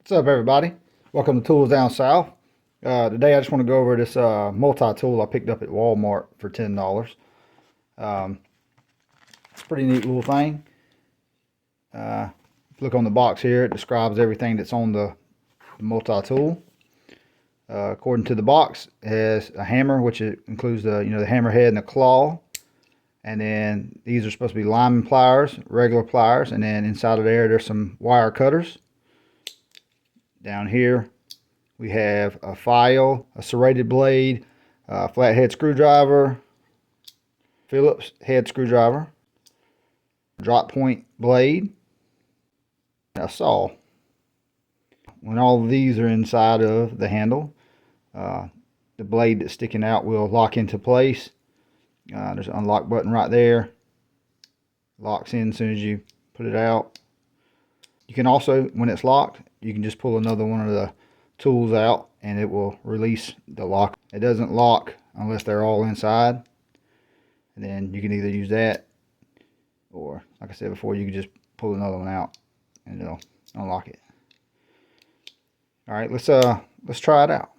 What's up, everybody? Welcome to Tools Down South. Today I just want to go over this multi-tool I picked up at Walmart for $10. It's a pretty neat little thing. Look on the box here, it describes everything that's on the multi-tool. According to the box, it has a hammer, which includes the hammer head and the claw. And then these are supposed to be lineman pliers, regular pliers, and then inside of there's some wire cutters. Down here we have a file, a serrated blade, a flathead screwdriver, Phillips head screwdriver, drop point blade, and a saw. When all of these are inside of the handle, the blade that's sticking out will lock into place. There's an unlock button right there. Locks in as soon as you put it out. You can also, when it's locked, you can just pull another one of the tools out and it will release the lock. It doesn't lock unless they're all inside. And then you can either use that, or like I said before, you can just pull another one out and it'll unlock it. All right, let's try it out.